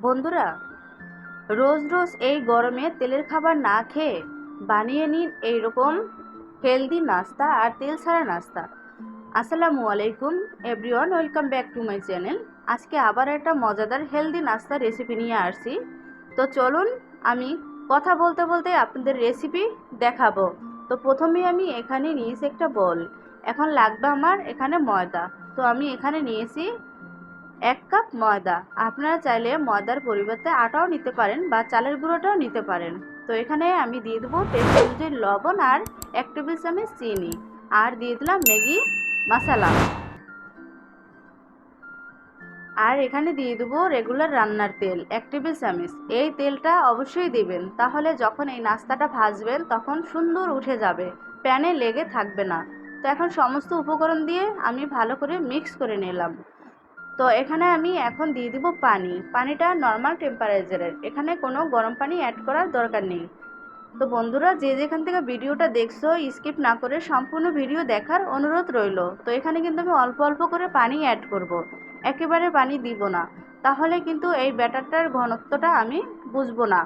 বন্ধুরা, রোজ রোজ এই গরমে তেলের খাবার না খেয়ে বানিয়ে নিন এইরকম হেলদি নাস্তা আর তেল ছাড়া নাস্তা। আসসালামু আলাইকুম everyone, welcome back to my channel. আজকে আবার একটা মজাদার হেলদি নাস্তা রেসিপি নিয়ে আসছি। তো চলুন, আমি কথা বলতে বলতে আপনাদের রেসিপি দেখাবো। তো প্রথমেই আমি এখানে নিয়েছি একটা বল। এখন লাগবে আমার এখানে ময়দা। তো আমি এখানে নিয়েছি 1 কাপ ময়দা। আপনারা চাইলে ময়দার পরিবর্তে আটাও নিতে পারেন বা চালের গুঁড়োটাও নিতে পারেন। তো এখানে আমি দিয়ে দেবো টেস্ট অনুযায়ী লবণ আর 1 টেবিল চামচ চিনি, আর দিয়ে দিলাম ম্যাগি মশলা, আর এখানে দিয়ে দেবো রেগুলার রান্নার তেল 1 টেবিল চামচ। এই তেলটা অবশ্যই দিবেন, তাহলে যখন এই নাস্তাটা ভাজবেন তখন সুন্দর উঠে যাবে, প্যানে লেগে থাকবে না। তো এখন সমস্ত উপকরণ দিয়ে আমি ভালো করে মিক্স করে নিলাম। তো এখানে আমি এখন দিয়ে দিব পানি। পানিটা নর্মাল টেম্পারেচারের, এখানে কোনো গরম পানি অ্যাড করার দরকার নেই। তো বন্ধুরা, যে যেখান থেকে ভিডিওটা দেখছো স্কিপ না করে সম্পূর্ণ ভিডিও দেখার অনুরোধ রইল। তো এখানে কিন্তু আমি অল্প অল্প করে পানি অ্যাড করব, একেবারে পানি দিব না, তাহলে কিন্তু এই ব্যাটারটার ঘনত্বটা আমি বুঝবো না।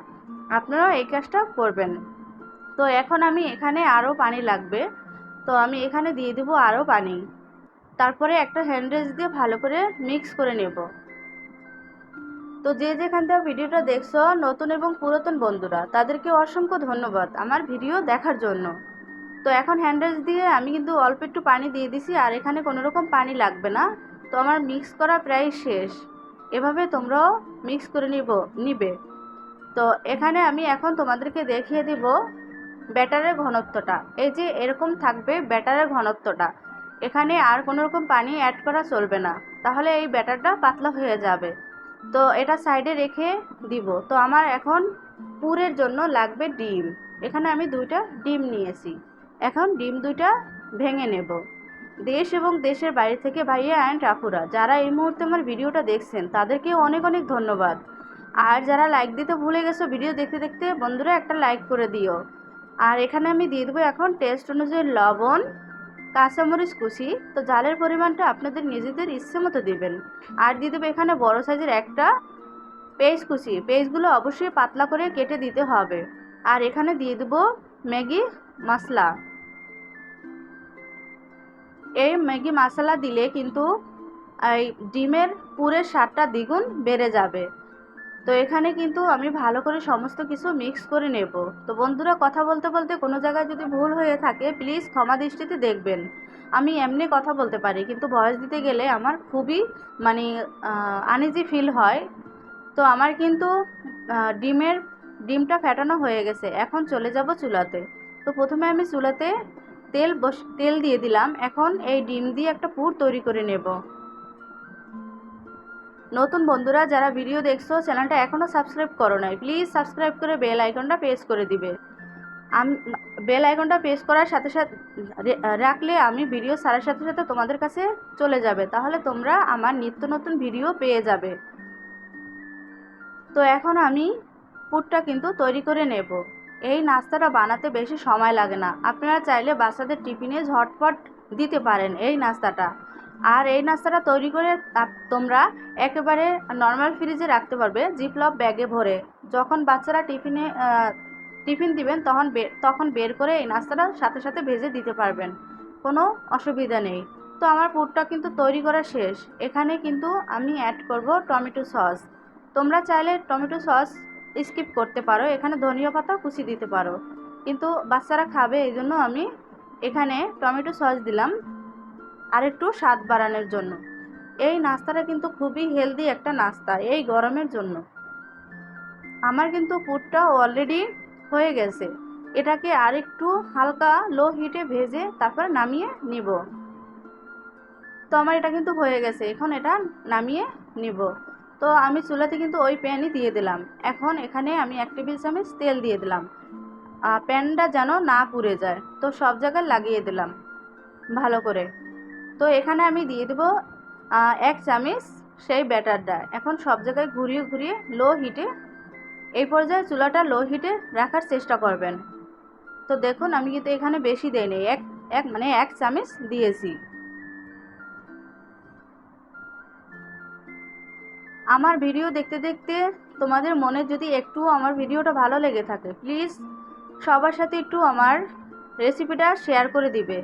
আপনারা এই কাজটা করবেন। তো এখন আমি এখানে আরও পানি লাগবে, তো আমি এখানে দিয়ে দেবো আরও পানি। তারপরে একটা হ্যান্ড রেস দিয়ে ভালো করে মিক্স করে নেব। তো যে যেখান থেকে ভিডিওটা দেখছো, নতুন এবং পুরাতন বন্ধুরা, তাদেরকে অসংখ্য ধন্যবাদ আমার ভিডিও দেখার জন্য। তো এখন হ্যান্ড রেস দিয়ে আমি কিন্তু অল্প একটু পানি দিয়ে দিছি, আর এখানে কোনো রকম পানি লাগবে না। তো আমার মিক্স করা প্রায় শেষ। এভাবে তোমরাও মিক্স করে নিবে। তো এখানে আমি এখন তোমাদেরকে দেখিয়ে দিব ব্যাটারের ঘনত্বটা। এই যে এরকম থাকবে ব্যাটারের ঘনত্বটা, এখানে আর কোনো রকম পানি অ্যাড করা চলবে না, তাহলে এই ব্যাটারটা পাতলা হয়ে যাবে। তো এটা সাইডে রেখে দিব। তো আমার এখন পুরের জন্য লাগবে ডিম। এখানে আমি 2টা ডিম নিয়েছি। এখন ডিম 2টা ভেঙে নেব। দেশ এবং দেশের বাইরে থেকে ভাইয়া অ্যান্ড আপুরা যারা এই মুহূর্তে আমার ভিডিওটা দেখছেন, তাদেরকেও অনেক অনেক ধন্যবাদ। আর যারা লাইক দিতে ভুলে গেছো ভিডিও দেখতে দেখতে, বন্ধুরা একটা লাইক করে দিও। আর এখানে আমি দিয়ে দেবো এখন টেস্ট অনুযায়ী লবণ, কাঁচামরিচ কুচি। তো ঝালের পরিমাণটা আপনাদের নিজেদের ইচ্ছে মতো দিবেন। আর দিয়ে দেবো এখানে বড় সাইজের একটা পেঁয়াজ কুচি। পেঁয়াজগুলো অবশ্যই পাতলা করে কেটে দিতে হবে। আর এখানে দিয়ে দেবো ম্যাগি মশলা। এই ম্যাগি মশলা দিলে কিন্তু এই ডিমের পুরের স্বাদটা দ্বিগুণ বেড়ে যাবে। তো এখানে কিন্তু আমি ভালো করে সমস্ত কিছু মিক্স করে নেব। তো বন্ধুরা, কথা বলতে বলতে কোনো জায়গায় যদি ভুল হয়ে থাকে প্লিজ ক্ষমা দৃষ্টিতে দেখবেন। আমি এমনি কথা বলতে পারি, কিন্তু ভয়েস দিতে গেলে আমার খুবই মানে আনইজি ফিল হয়। তো আমার কিন্তু ডিমটা ফেটানো হয়ে গেছে। এখন চলে যাব চুলাতে। তো প্রথমে আমি চুলাতে তেল দিয়ে দিলাম। এখন এই ডিম দিয়ে একটা পুর তৈরি করে নেব। নতুন বন্ধুরা যারা ভিডিও দেখছো, চ্যানেলটা এখনও সাবস্ক্রাইব করো নাই, প্লিজ সাবস্ক্রাইব করে বেল আইকনটা প্রেস করে দিবে। আমি বেল আইকনটা প্রেস করার সাথে সাথে রাখলে আমি ভিডিও ছাড়ার সাথে সাথে তোমাদের কাছে চলে যাবে, তাহলে তোমরা আমার নিত্য নতুন ভিডিও পেয়ে যাবে। তো এখন আমি পুরটা কিন্তু তৈরি করে নেব। এই নাস্তাটা বানাতে বেশি সময় লাগে না। আপনারা চাইলে বাচ্চাদের টিফিনে ঝটপট দিতে পারেন এই নাস্তাটা। আর এই নাস্তাটা তৈরি করে তোমরা একেবারে নর্মাল ফ্রিজে রাখতে পারবে, জিপলক ব্যাগে ভরে। যখন বাচ্চারা টিফিন দিবেন তখন বের করে এই নাস্তাটা সাথে সাথে ভেজে দিতে পারবেন, কোনো অসুবিধা নেই। তো আমার পুরটা কিন্তু তৈরি করা শেষ। এখানে কিন্তু আমি অ্যাড করব টমেটো সস। তোমরা চাইলে টমেটো সস স্কিপ করতে পারো, এখানে ধনিয়া পাতা কুচি দিতে পারো, কিন্তু বাচ্চারা খাবে এই জন্য আমি এখানে টমেটো সস দিলাম আর একটু স্বাদ বাড়ানোর জন্য। এই নাস্তাটা কিন্তু খুবই হেলদি একটা নাস্তা এই গরমের জন্য। আমার কিন্তু পুরটা অলরেডি হয়ে গেছে। এটাকে আরেকটু হালকা লো হিটে ভেজে তারপর নামিয়ে নিব। তো আমার এটা কিন্তু হয়ে গেছে, এখন এটা নামিয়ে নিব। তো আমি চুলাতে কিন্তু ওই প্যানই দিয়ে দিলাম। এখন এখানে আমি 1 টেবিল চামচ তেল দিয়ে দিলাম। প্যানটা যেন না পুড়ে যায়, তো সব জায়গায় লাগিয়ে দিলাম ভালো করে। তো এখানে আমি দিয়ে দেবো 1 চামচ সেই ব্যাটারটা। এখন সব জায়গায় ঘুরিয়ে ঘুরিয়ে লো হিটে, এই পর্যায়ে চুলাটা লো হিটে রাখার চেষ্টা করবেন। তো দেখুন, আমি কিন্তু এখানে বেশি দেইনি, মানে 1 চামচ দিয়েছি। আমার ভিডিও দেখতে দেখতে তোমাদের মনে যদি একটু আমার ভিডিওটা ভালো লেগে থাকে প্লিজ সবার সাথে একটু আমার রেসিপিটা শেয়ার করে দিবে।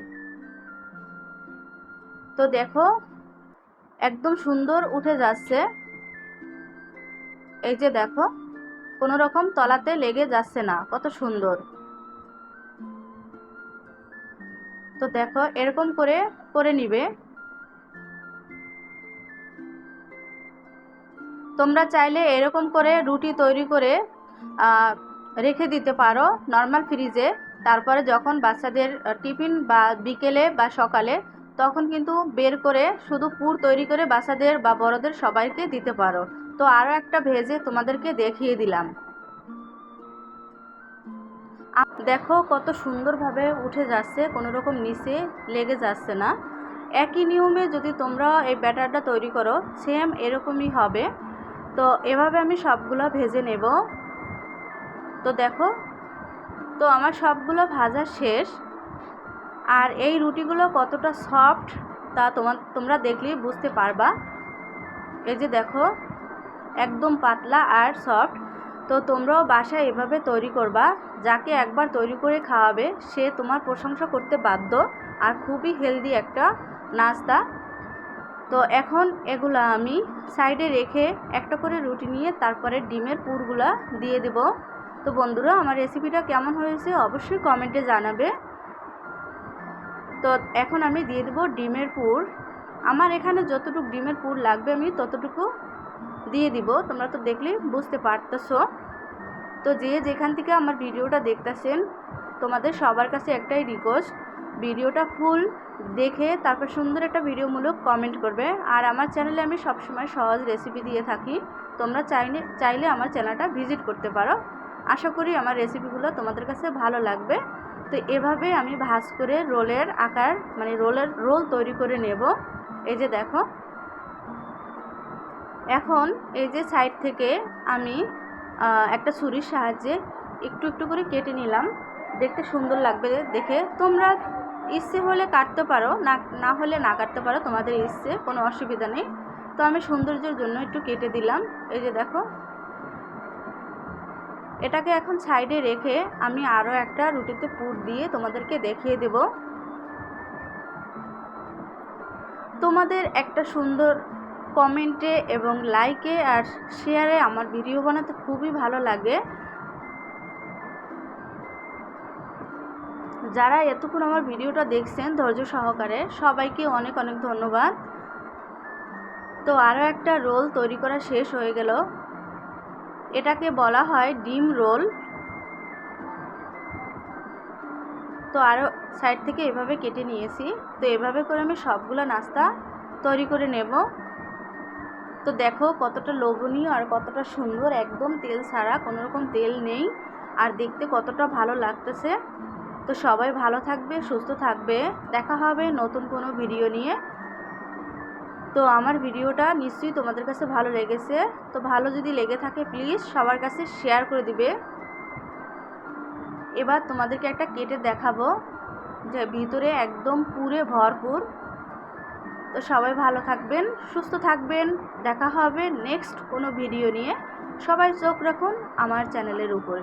তো দেখো একদম সুন্দর উঠে যাচ্ছে, এই যে দেখো কোনো রকম তলাতে লেগে যাচ্ছে না, কত সুন্দর। তো দেখো এরকম করে করে নিবে। তোমরা চাইলে এরকম করে রুটি তৈরি করে রেখে দিতে পারো নর্মাল ফ্রিজে। তারপরে যখন বাচ্চাদের টিফিন বা বিকেলে বা সকালে তখন কিন্তু বের করে শুধু পুর তৈরি করে বাচ্চাদের বা বড়দের সবাইকে দিতে পারো। তো আরও একটা ভেজে তোমাদেরকে দেখিয়ে দিলাম। দেখো কত সুন্দরভাবে উঠে যাচ্ছে, কোনো রকম নিচে লেগে যাচ্ছে না। একই নিয়মে যদি তোমরা এই ব্যাটারটা তৈরি করো সেম এরকমই হবে। তো এভাবে আমি সবগুলো ভেজে নেব। তো দেখো তো আমার সবগুলো ভাজা শেষ। আর এই রুটিগুলো কতটা সফট তা তোমরা দেখলেই বুঝতে পারবা। এই যে দেখো একদম পাতলা আর সফট। তো তোমরাও বাসায় এভাবে তৈরি করবা, যাকে একবার তৈরি করে খাওয়াবে সে তোমার প্রশংসা করতে বাধ্য। আর খুবই হেলদি একটা নাস্তা। তো এখন এগুলা আমি সাইডে রেখে একটা করে রুটি নিয়ে তারপরে ডিমের পুরগুলা দিয়ে দেব। তো বন্ধুরা আমার রেসিপিটা কেমন হয়েছে অবশ্যই কমেন্টে জানাবে। তো এখন আমি দিয়ে দেব ডিমের পুর। আমার এখানে যতটুকু ডিমের পুর লাগবে আমি ততটুকু দিয়ে দিব, তোমরা তো দেখলেই বুঝতে পারতেছো। তো যে যেখান থেকে আমার ভিডিওটা দেখতেছেন তোমাদের সবার কাছে একটাই রিকোয়েস্ট, ভিডিওটা ফুল দেখে তারপর সুন্দর একটা ভিডিওমূলক কমেন্ট করবে। আর আমার চ্যানেলে আমি সবসময় সহজ রেসিপি দিয়ে থাকি, তোমরা চাইলে আমার চ্যানেলটা ভিজিট করতে পারো। আশা করি আমার রেসিপিগুলো তোমাদের কাছে ভালো লাগবে। তো এভাবে আমি ভাঁজ করে রোলের আকার মানে রোল তৈরি করে নেব। এই যে দেখো এখন এই যে সাইড থেকে আমি একটা ছুরির সাহায্যে একটু একটু করে কেটে নিলাম, দেখতে সুন্দর লাগবে দেখে। তোমরা ইচ্ছে হলে কাটতে পারো, না হলে না কাটতে পারো, তোমাদের ইচ্ছে, কোনো অসুবিধা নেই। তো আমি সৌন্দর্যের জন্য একটু কেটে দিলাম। এই যে দেখো এটাকে এখন সাইডে রেখে আমি আরও একটা রুটিতে পুর দিয়ে তোমাদেরকে দেখিয়ে দেব। তোমাদের একটা সুন্দর কমেন্টে এবং লাইকে আর শেয়ারে আমার ভিডিও বানাতে খুবই ভালো লাগে। যারা এতক্ষণ আমার ভিডিওটা দেখছেন ধৈর্য সহকারে সবাইকে অনেক অনেক ধন্যবাদ। তো আরও একটা রোল তৈরি করা শেষ হয়ে গেল, এটাকে বলা হয় ডিম রোল। তো আরও সাইড থেকে এভাবে কেটে নিয়েছি। তো এভাবে করে আমি সবগুলো নাস্তা তৈরি করে নেব। তো দেখো কতটা লোভনীয় আর কতটা সুন্দর, একদম তেল ছাড়া, কোনো রকম তেল নেই, আর দেখতে কতটা ভালো লাগতেছে। তো সবাই ভালো থাকবে, সুস্থ থাকবে, দেখা হবে নতুন কোনো ভিডিও নিয়ে। তো আমার ভিডিওটা নিশ্চয়ই তোমাদের কাছে ভালো লেগেছে। তো ভালো যদি লেগে থাকে প্লিজ সবার কাছে শেয়ার করে দিবে। এবার তোমাদেরকে একটা কেটে দেখাবো যে ভিতরে একদম পুরে ভরপুর। তো সবাই ভালো থাকবেন, সুস্থ থাকবেন, দেখা হবে নেক্সট কোনো ভিডিও নিয়ে। সবাই চোখ রাখুন আমার চ্যানেলের উপর।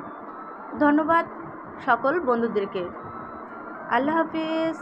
ধন্যবাদ সকল বন্ধুদেরকে। আল্লাহ হাফিজ।